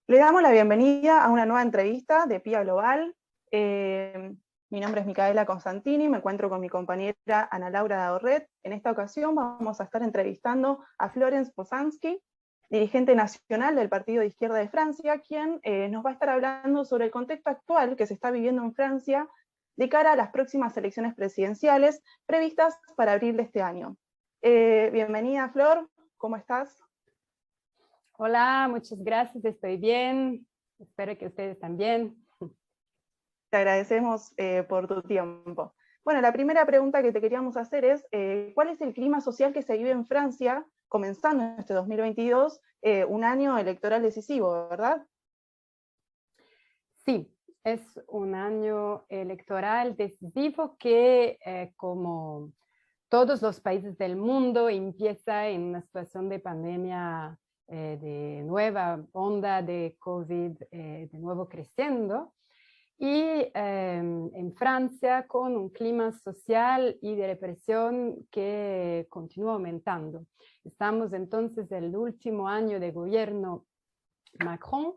Le damos la bienvenida a una nueva entrevista de PIA Global. Mi nombre es Micaela Constantini, me encuentro con mi compañera Ana Laura Daorret. En esta ocasión vamos a estar entrevistando a Florence Posanski, dirigente nacional del Partido de Izquierda de Francia, quien nos va a estar hablando sobre el contexto actual que se está viviendo en Francia de cara a las próximas elecciones presidenciales previstas para abril de este año. Bienvenida, Flor, ¿cómo estás? Hola, muchas gracias, estoy bien, espero que ustedes también. Te agradecemos por tu tiempo. Bueno, la primera pregunta que te queríamos hacer es, ¿cuál es el clima social que se vive en Francia, comenzando en este 2022, un año electoral decisivo, ¿verdad? Sí, es un año electoral decisivo que, como todos los países del mundo, empieza en una situación de pandemia, de nueva onda de COVID, de nuevo creciendo. Y en Francia con un clima social y de represión que continúa aumentando. Estamos entonces en el último año de gobierno Macron.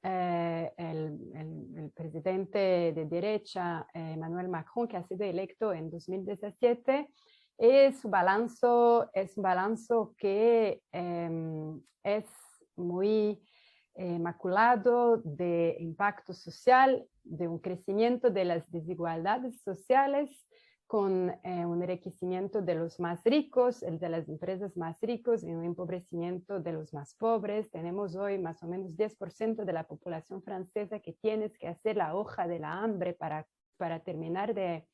El presidente de derecha, Emmanuel Macron, que ha sido electo en 2017, es un balance que es muy maculado de impacto social, de un crecimiento de las desigualdades sociales, con un enriquecimiento de los más ricos, el de las empresas más ricos, y un empobrecimiento de los más pobres. Tenemos hoy más o menos 10% de la población francesa que tiene que hacer la hoja de la hambre para terminar de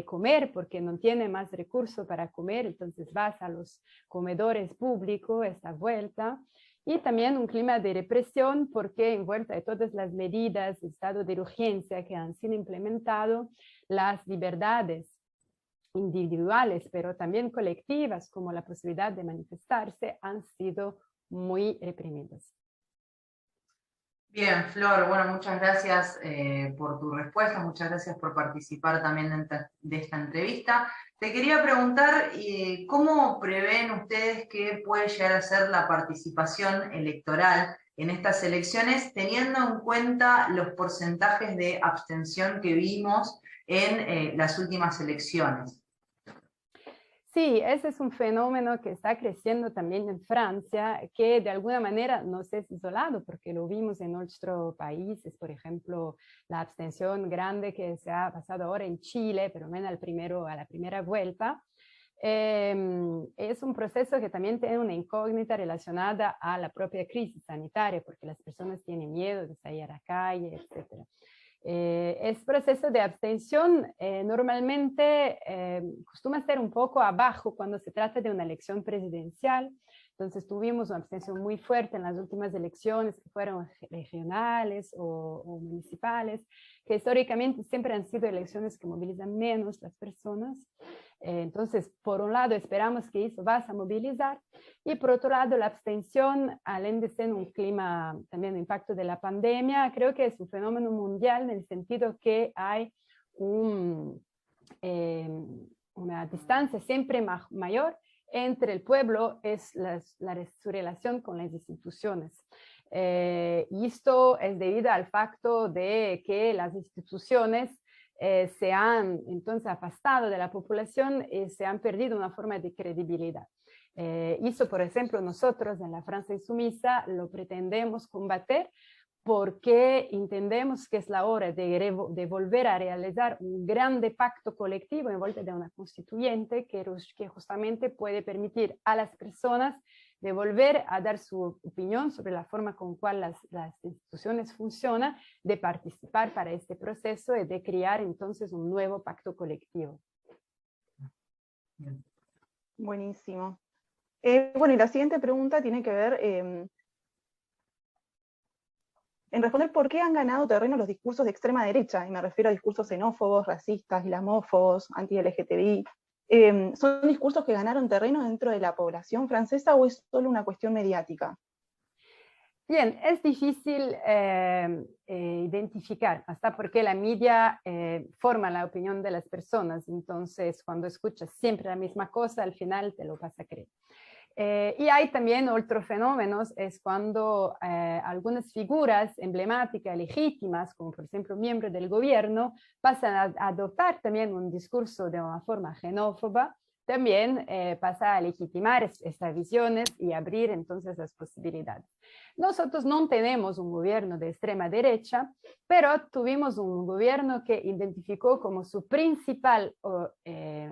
comer, porque no tiene más recursos para comer, entonces vas a los comedores públicos esta vuelta. Y también un clima de represión, porque envuelta de todas las medidas de estado de urgencia que han sido implementadas, las libertades individuales, pero también colectivas, como la posibilidad de manifestarse, han sido muy reprimidas. Bien, Flor, bueno, muchas gracias por tu respuesta, muchas gracias por participar también de esta entrevista. Te quería preguntar, ¿cómo prevén ustedes que puede llegar a ser la participación electoral en estas elecciones, teniendo en cuenta los porcentajes de abstención que vimos en las últimas elecciones? Sí, ese es un fenómeno que está creciendo también en Francia, que de alguna manera no es isolado, porque lo vimos en otros países, por ejemplo, la abstención grande que se ha pasado ahora en Chile, pero menos a la primera vuelta. Es un proceso que también tiene una incógnita relacionada a la propia crisis sanitaria, porque las personas tienen miedo de salir a la calle, etc. Es proceso de abstención normalmente costuma ser un poco abajo cuando se trata de una elección presidencial. Entonces tuvimos una abstención muy fuerte en las últimas elecciones que fueron regionales o municipales, que históricamente siempre han sido elecciones que movilizan menos las personas. Entonces, por un lado, esperamos que eso vaya a movilizar, y por otro lado, la abstención, além de ser un clima, también un impacto de la pandemia, creo que es un fenómeno mundial en el sentido que hay una distancia siempre mayor entre el pueblo, es su relación con las instituciones. Y esto es debido al facto de que las instituciones se han entonces apartado de la población y se han perdido una forma de credibilidad. Eso, por ejemplo, nosotros en la Francia Insumisa lo pretendemos combater, porque entendemos que es la hora de volver a realizar un grande pacto colectivo en vuelta de una constituyente que justamente puede permitir a las personas de volver a dar su opinión sobre la forma con cual las instituciones funcionan, de participar para este proceso y de crear entonces un nuevo pacto colectivo. Buenísimo. Bueno, y la siguiente pregunta tiene que ver en responder por qué han ganado terreno los discursos de extrema derecha, y me refiero a discursos xenófobos, racistas, islamófobos, anti-LGTBI. ¿Son discursos que ganaron terreno dentro de la población francesa o es solo una cuestión mediática? Bien, es difícil identificar, hasta porque la media forma la opinión de las personas, entonces cuando escuchas siempre la misma cosa, al final te lo vas a creer. Y hay también otros fenómenos, es cuando algunas figuras emblemáticas, legítimas, como por ejemplo miembros del gobierno, pasan a adoptar también un discurso de una forma xenófoba, también pasa a legitimar estas visiones y abrir entonces las posibilidades. Nosotros no tenemos un gobierno de extrema derecha, pero tuvimos un gobierno que identificó como su principal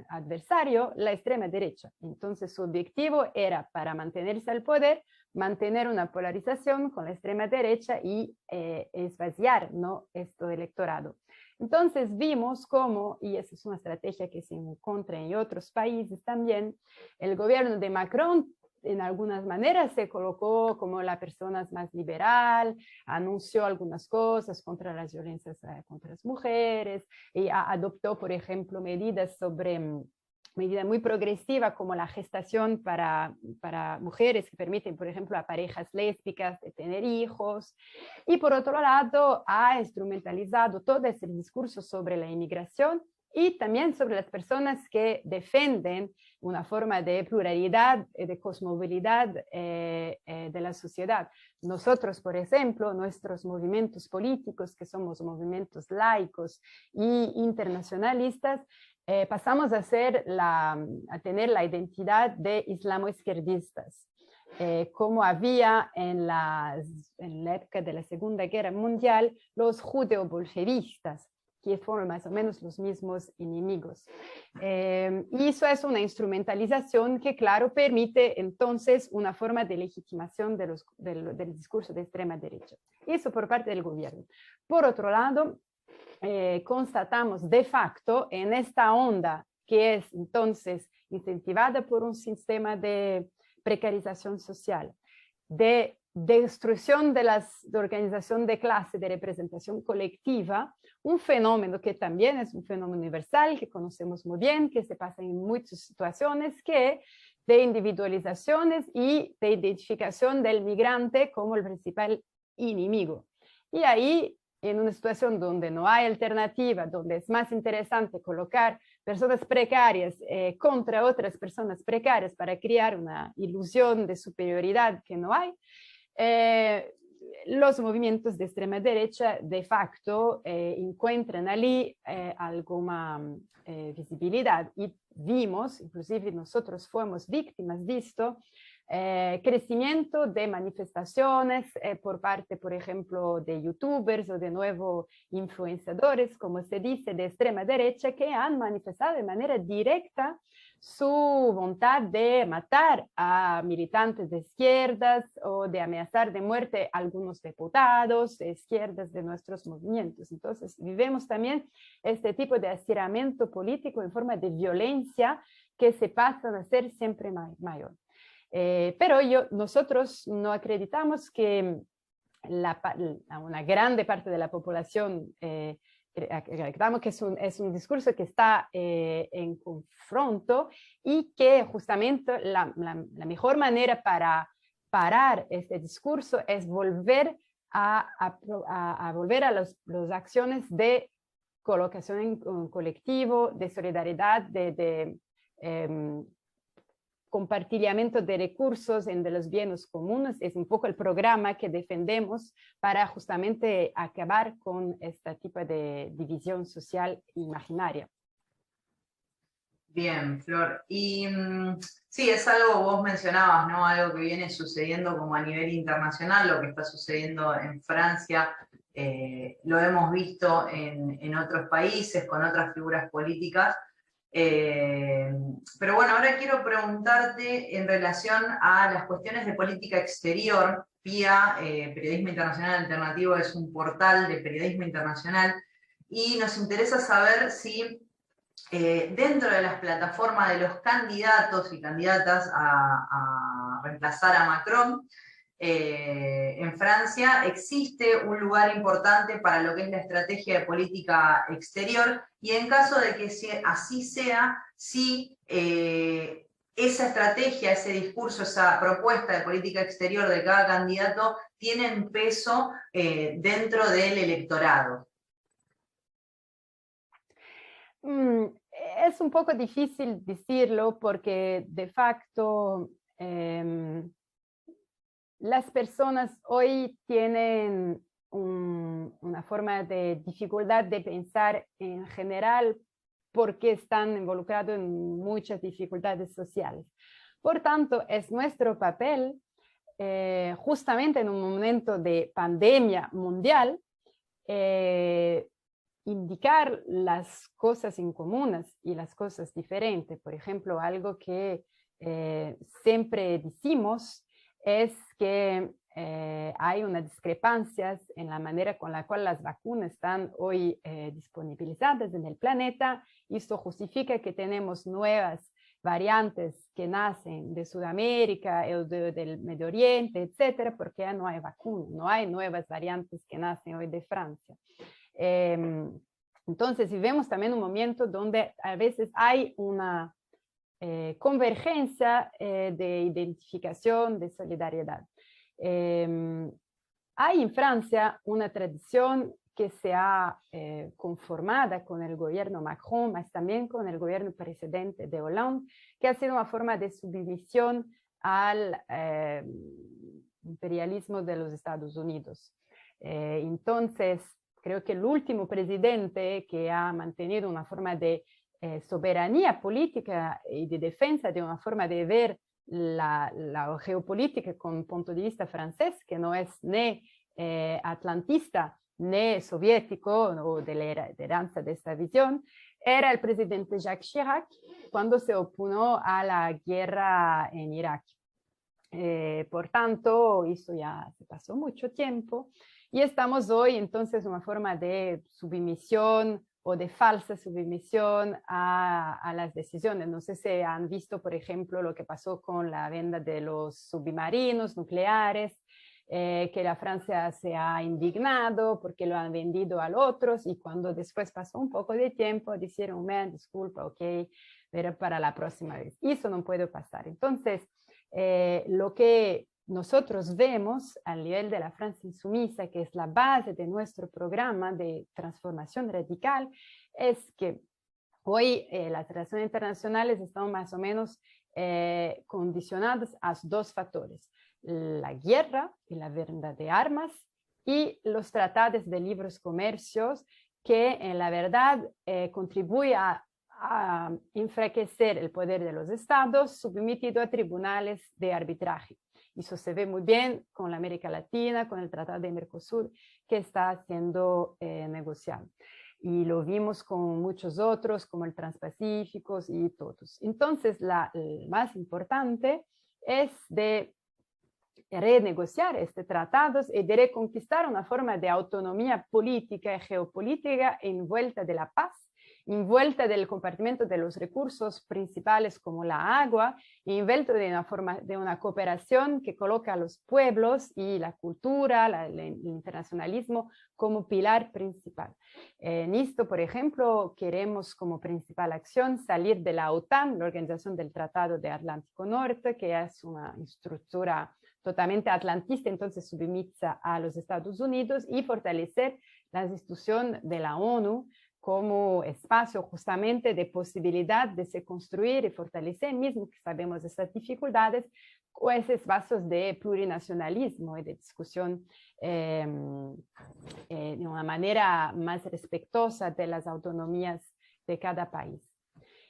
adversario la extrema derecha. Entonces su objetivo era, para mantenerse al poder, mantener una polarización con la extrema derecha y esvaziar, ¿no?, esto electorado. Entonces vimos cómo, y esa es una estrategia que se encuentra en otros países también, el gobierno de Macron en algunas maneras se colocó como la persona más liberal, anunció algunas cosas contra las violencias contra las mujeres, y adoptó, por ejemplo, medidas muy progresiva como la gestación para mujeres que permiten, por ejemplo, a parejas lésbicas de tener hijos. Y por otro lado, ha instrumentalizado todo ese discurso sobre la inmigración y también sobre las personas que defienden una forma de pluralidad, de cosmovilidad de la sociedad. Nosotros, por ejemplo, nuestros movimientos políticos, que somos movimientos laicos e internacionalistas, pasamos a tener la identidad de islamoizquierdistas. Como había en la época de la Segunda Guerra Mundial los judeo-bolchevistas, que fueron más o menos los mismos enemigos. Y eso es una instrumentalización que, claro, permite entonces una forma de legitimación del discurso de extrema derecha. Eso por parte del gobierno. Por otro lado, constatamos de facto en esta onda que es entonces incentivada por un sistema de precarización social, de destrucción de organización de clase, de representación colectiva, un fenómeno que también es un fenómeno universal, que conocemos muy bien, que se pasa en muchas situaciones, que de individualizaciones y de identificación del migrante como el principal enemigo. Y ahí, en una situación donde no hay alternativa, donde es más interesante colocar personas precarias contra otras personas precarias para crear una ilusión de superioridad que no hay, los movimientos de extrema derecha de facto encuentran allí alguna visibilidad y vimos, inclusive nosotros fuimos víctimas de esto, crecimiento de manifestaciones por parte, por ejemplo, de youtubers o de nuevos influenciadores, como se dice, de extrema derecha, que han manifestado de manera directa su voluntad de matar a militantes de izquierdas o de amenazar de muerte a algunos diputados de izquierdas de nuestros movimientos. Entonces, vivimos también este tipo de estiramiento político en forma de violencia que se pasa a ser siempre mayor. Pero nosotros no acreditamos que una grande parte de la población acreditamos que es un discurso que está en confronto y que justamente la mejor manera para parar este discurso es volver a volver a las acciones de colocación en colectivo, de solidaridad, de compartimiento de recursos de los bienes comunes. Es un poco el programa que defendemos para justamente acabar con este tipo de división social imaginaria. Bien, Flor. Y sí, es algo, vos mencionabas, ¿no? Algo que viene sucediendo como a nivel internacional, lo que está sucediendo en Francia, lo hemos visto en otros países, con otras figuras políticas. Pero bueno, ahora quiero preguntarte en relación a las cuestiones de política exterior. PIA, Periodismo Internacional Alternativo, es un portal de periodismo internacional y nos interesa saber si dentro de las plataformas de los candidatos y candidatas a reemplazar a Macron, en Francia existe un lugar importante para lo que es la estrategia de política exterior y en caso de que así sea, si esa estrategia, ese discurso, esa propuesta de política exterior de cada candidato tienen peso dentro del electorado? Es un poco difícil decirlo porque de facto las personas hoy tienen una forma de dificultad de pensar en general porque están involucrados en muchas dificultades sociales. Por tanto, es nuestro papel, justamente en un momento de pandemia mundial, indicar las cosas en comunes y las cosas diferentes. Por ejemplo, algo que siempre decimos es que hay unas discrepancias en la manera con la cual las vacunas están hoy disponibilizadas en el planeta. Esto justifica que tenemos nuevas variantes que nacen de Sudamérica o del Medio Oriente, etcétera, porque ya no hay vacunas, no hay nuevas variantes que nacen hoy de Francia. Entonces, vivimos también un momento donde a veces hay una convergencia de identificación, de solidaridad. Hay en Francia una tradición que se ha conformado con el gobierno Macron, mas también con el gobierno precedente de Hollande, que ha sido una forma de submisión al imperialismo de los Estados Unidos. Entonces, creo que el último presidente que ha mantenido una forma de soberanía política y de defensa de una forma de ver la geopolítica con un punto de vista francés, que no es ni atlantista ni soviético o de la herencia de esta visión, era el presidente Jacques Chirac cuando se opuso a la guerra en Irak. Por tanto, eso ya se pasó mucho tiempo y estamos hoy entonces en una forma de submisión o de falsa submisión a las decisiones. No sé si han visto, por ejemplo, lo que pasó con la venta de los submarinos nucleares, que la Francia se ha indignado porque lo han vendido a otros y cuando después pasó un poco de tiempo dijeron, disculpa, ok, pero para la próxima vez. Eso no puede pasar. Entonces, lo que nosotros vemos al nivel de la Francia insumisa, que es la base de nuestro programa de transformación radical, es que hoy las relaciones internacionales están más o menos condicionadas a dos factores: la guerra y la venta de armas y los tratados de libres comercios, que en la verdad contribuyen a enfraquecer el poder de los estados sometido a tribunales de arbitraje. Eso se ve muy bien con la América Latina, con el Tratado de Mercosur que está siendo negociado. Y lo vimos con muchos otros, como el Transpacífico y todos. Entonces, el más importante es de renegociar estos tratados y de reconquistar una forma de autonomía política y geopolítica envuelta de la paz, envuelta del compartimiento de los recursos principales como la agua, envuelta de una cooperación que coloca a los pueblos y la cultura, el internacionalismo como pilar principal. En esto, por ejemplo, queremos como principal acción salir de la OTAN, la Organización del Tratado de Atlántico Norte, que es una estructura totalmente atlantista, entonces submisa a los Estados Unidos, y fortalecer la institución de la ONU como espacio justamente de posibilidad de se construir y fortalecer, mismo que sabemos de estas dificultades, o esos espacios de plurinacionalismo y de discusión de una manera más respetuosa de las autonomías de cada país.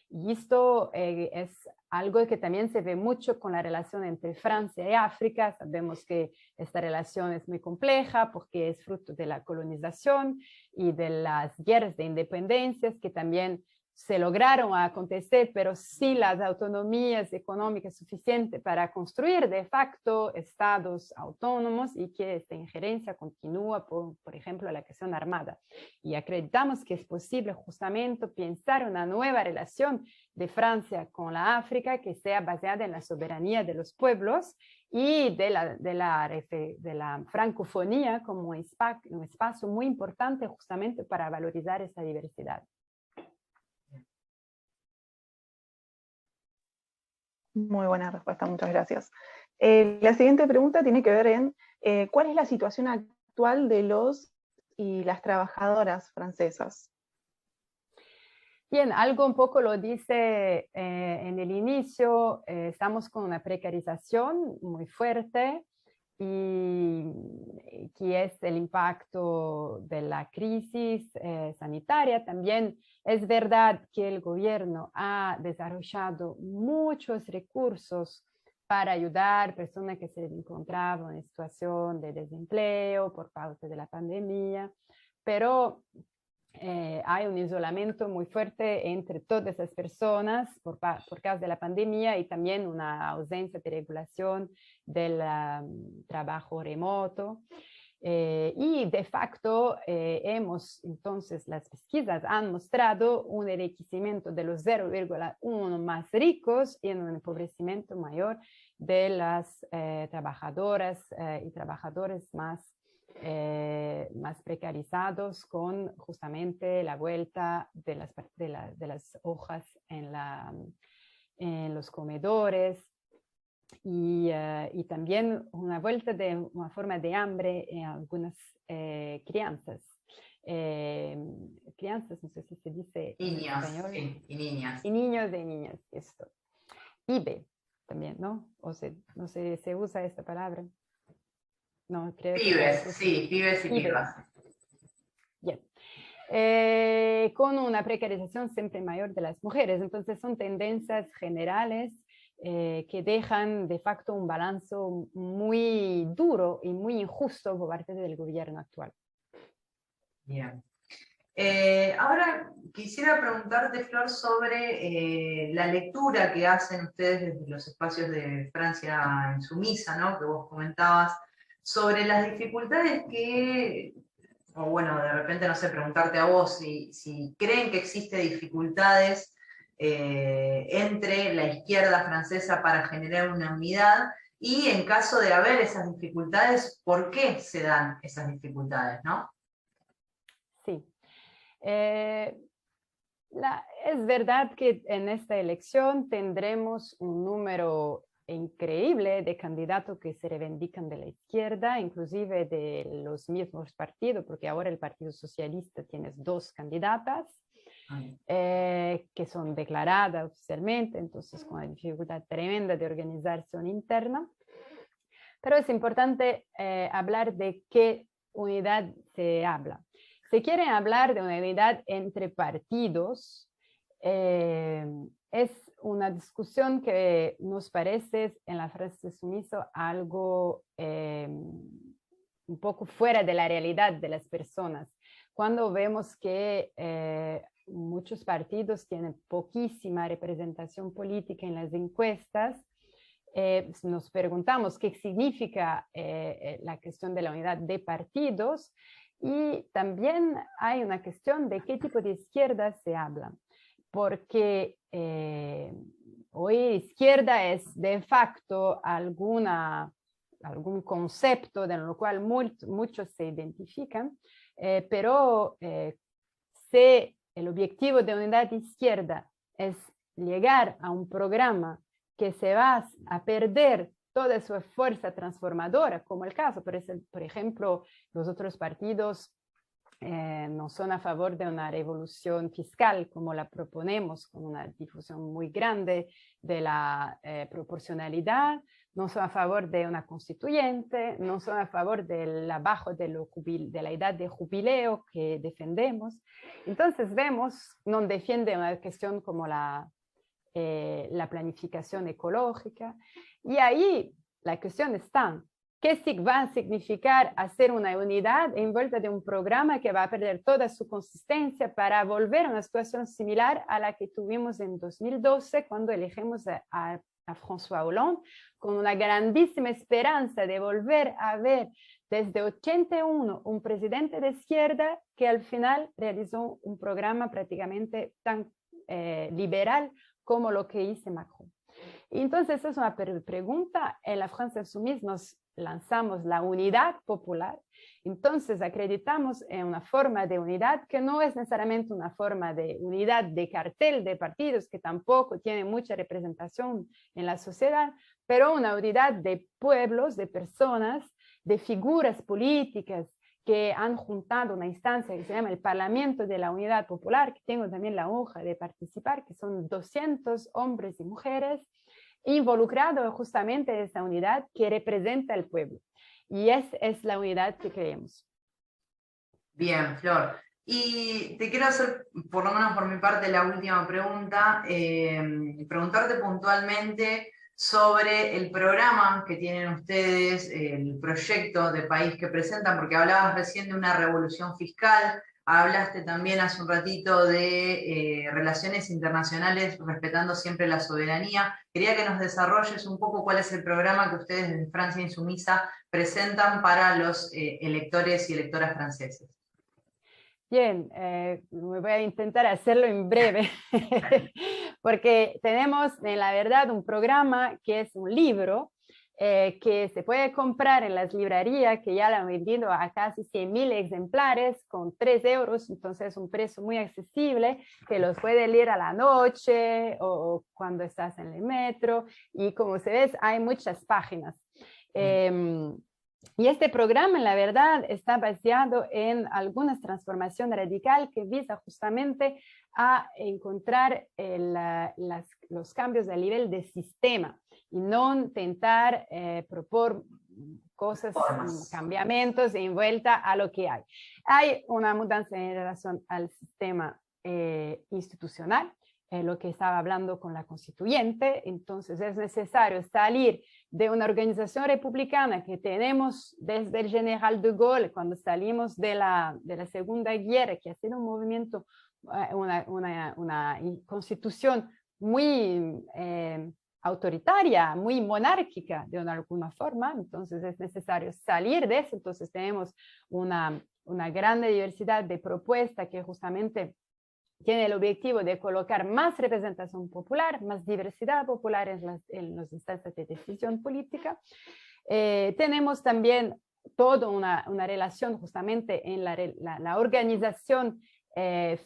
Y esto es algo que también se ve mucho con la relación entre Francia y África. Sabemos que esta relación es muy compleja porque es fruto de la colonización y de las guerras de independencias que también se lograron acontecer, pero sin las autonomías económicas suficientes para construir de facto estados autónomos, y que esta injerencia continúa por ejemplo, la cuestión armada. Y acreditamos que es posible justamente pensar una nueva relación de Francia con la África que sea basada en la soberanía de los pueblos y de la francofonía como un espacio muy importante justamente para valorizar esa diversidad. Muy buena respuesta, muchas gracias. La siguiente pregunta tiene que ver en ¿cuál es la situación actual de los y las trabajadoras francesas? Bien, algo un poco lo dice en el inicio, estamos con una precarización muy fuerte y que es el impacto de la crisis sanitaria. También es verdad que el gobierno ha desarrollado muchos recursos para ayudar a personas que se encontraban en situación de desempleo por causa de la pandemia, pero hay un aislamiento muy fuerte entre todas esas personas por causa de la pandemia y también una ausencia de regulación del trabajo remoto. Y de facto entonces las pesquisas han mostrado un enriquecimiento de los 0,1 más ricos y un empobrecimiento mayor de las trabajadoras y trabajadores más precarizados, con justamente la vuelta de las hojas en los comedores y también una vuelta de una forma de hambre en algunas crianzas. Crianzas, no sé si se dice Niños, en español. sí, y niñas. Y niños y niñas, esto. PIBE también, ¿no? No sé, ¿se usa esta palabra? No, creo Pibes, que sí, pibes y pibas. Bien. Con una precarización siempre mayor de las mujeres. Entonces son tendencias generales que dejan de facto un balance muy duro y muy injusto por parte del gobierno actual. Bien. Ahora quisiera preguntarte, Flor, sobre la lectura que hacen ustedes desde los espacios de Francia Insumisa, ¿no? Que vos comentabas, sobre las dificultades que, o bueno, de repente, no sé, preguntarte a vos si creen que existe dificultades entre la izquierda francesa para generar una unidad, y en caso de haber esas dificultades, ¿por qué se dan esas dificultades, no? Sí. Es verdad que en esta elección tendremos un número increíble de candidatos que se reivindican de la izquierda, inclusive de los mismos partidos, porque ahora el Partido Socialista tiene 2 candidatas que son declaradas oficialmente, entonces con una dificultad tremenda de organización interna. Pero es importante hablar de qué unidad se habla. Si quieren hablar de una unidad entre partidos, es una discusión que nos parece en la Francia Insumisa algo un poco fuera de la realidad de las personas. Cuando vemos que muchos partidos tienen poquísima representación política en las encuestas, nos preguntamos qué significa la cuestión de la unidad de partidos, y también hay una cuestión de qué tipo de izquierda se habla, porque hoy izquierda es de facto algún concepto de lo cual muchos se identifican, pero si el objetivo de unidad de izquierda es llegar a un programa que se va a perder toda su fuerza transformadora, como el caso, por ejemplo, los otros partidos no son a favor de una revolución fiscal como la proponemos, con una difusión muy grande de la proporcionalidad, no son a favor de una constituyente, no son a favor del abajo de la edad de jubileo que defendemos. Entonces vemos, no defiende una cuestión como la planificación ecológica, y ahí la cuestión está, ¿qué va a significar hacer una unidad envuelta de un programa que va a perder toda su consistencia para volver a una situación similar a la que tuvimos en 2012 cuando elegimos a François Hollande, con una grandísima esperanza de volver a ver desde 81 un presidente de izquierda que al final realizó un programa prácticamente tan liberal como lo que hizo Macron. Entonces, esa es una pregunta. En la France Insoumise nos lanzamos la unidad popular. Entonces, acreditamos en una forma de unidad que no es necesariamente una forma de unidad de cartel de partidos, que tampoco tiene mucha representación en la sociedad, pero una unidad de pueblos, de personas, de figuras políticas que han juntado una instancia que se llama el Parlamento de la Unidad Popular, que tengo también la honra de participar, que son 200 hombres y mujeres involucrados justamente en esa unidad que representa al pueblo. Y es la unidad que creemos. Bien, Flor. Y te quiero hacer, por lo menos por mi parte, la última pregunta, preguntarte puntualmente sobre el programa que tienen ustedes, el proyecto de país que presentan, porque hablabas recién de una revolución fiscal, hablaste también hace un ratito de relaciones internacionales respetando siempre la soberanía. Quería que nos desarrolles un poco cuál es el programa que ustedes desde Francia Insumisa presentan para los electores y electoras franceses. Bien, me voy a intentar hacerlo en breve, porque tenemos en la verdad un programa que es un libro que se puede comprar en las librerías, que ya lo han vendido a casi 100.000 ejemplares con 3 euros, entonces es un precio muy accesible, que los puedes leer a la noche o cuando estás en el metro, y como se ve, hay muchas páginas. Y este programa, en la verdad, está basado en algunas transformaciones radicales que visa justamente a encontrar los cambios a nivel de sistema y no intentar proponer cosas, cambiamientos en vuelta a lo que hay. Hay una mudanza en relación al sistema institucional, lo que estaba hablando con la constituyente, entonces es necesario salir de una organización republicana que tenemos desde el general de Gaulle, cuando salimos de la Segunda Guerra, que ha sido un movimiento, una constitución muy autoritaria, muy monárquica de alguna forma, entonces es necesario salir de eso. Entonces tenemos una gran diversidad de propuestas que justamente tiene el objetivo de colocar más representación popular, más diversidad popular en las instancias de decisión política. Tenemos también toda una relación justamente en la organización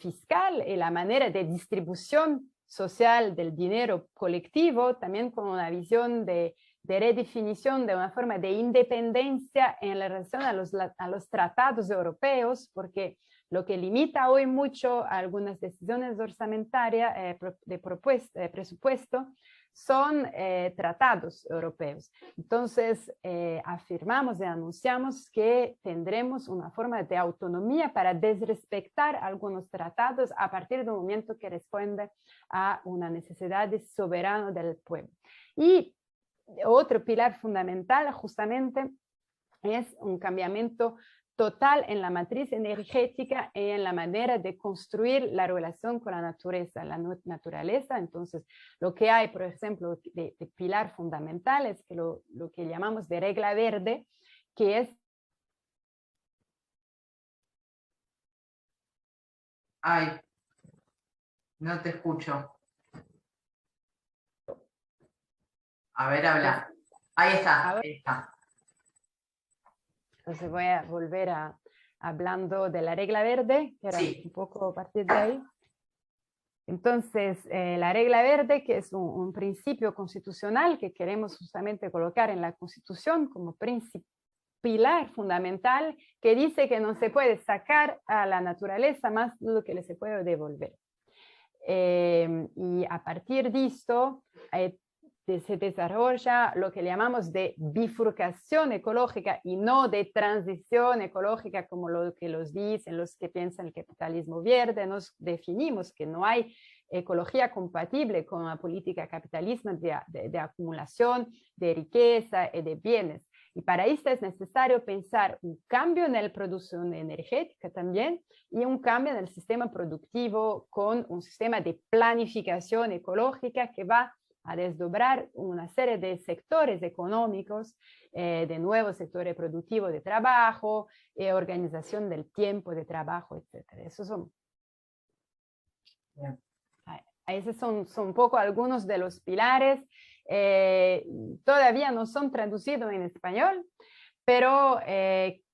fiscal y la manera de distribución social del dinero colectivo, también con una visión de redefinición de una forma de independencia en relación a los tratados europeos, porque lo que limita hoy mucho a algunas decisiones orzamentarias de presupuesto son tratados europeos. Entonces, afirmamos y anunciamos que tendremos una forma de autonomía para desrespetar algunos tratados a partir de un momento que responde a una necesidad soberana del pueblo. Y otro pilar fundamental justamente es un cambiamiento total en la matriz energética y en la manera de construir la relación con la naturaleza. Entonces, lo que hay, por ejemplo, de pilar fundamental es que lo que llamamos de regla verde, que es... Ay, no te escucho. A ver, habla. Ahí está, ahí está. Entonces voy a volver hablando de la regla verde, que era un poco a partir de ahí. Entonces, la regla verde, que es un principio constitucional que queremos justamente colocar en la Constitución como pilar fundamental, que dice que no se puede sacar a la naturaleza más de lo que le se puede devolver. Y a partir de esto, se desarrolla lo que llamamos de bifurcación ecológica y no de transición ecológica, como lo que los dicen los que piensan el capitalismo verde. Nos definimos que no hay ecología compatible con la política capitalista de acumulación de riqueza y de bienes. Y para esto es necesario pensar un cambio en la producción energética también y un cambio en el sistema productivo con un sistema de planificación ecológica que va a desdoblar una serie de sectores económicos, de nuevos sectores productivos de trabajo, organización del tiempo de trabajo, etc. Esos son un poco algunos de los pilares. todavía no son traducidos en español, pero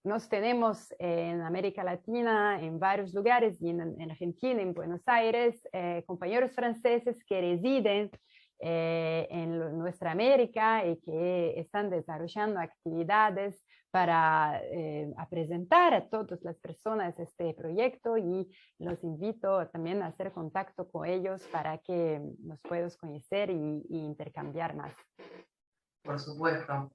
nos tenemos en América Latina, en varios lugares, y en Argentina, en Buenos Aires, compañeros franceses que residen en nuestra América y que están desarrollando actividades para presentar a todas las personas este proyecto, y los invito también a hacer contacto con ellos para que nos puedan conocer y intercambiar más. Por supuesto.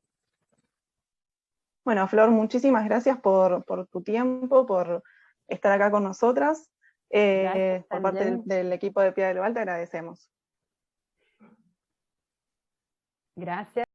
Bueno, Flor, muchísimas gracias por tu tiempo, por estar acá con nosotras. Por parte del equipo de Pía Global te agradecemos. Gracias.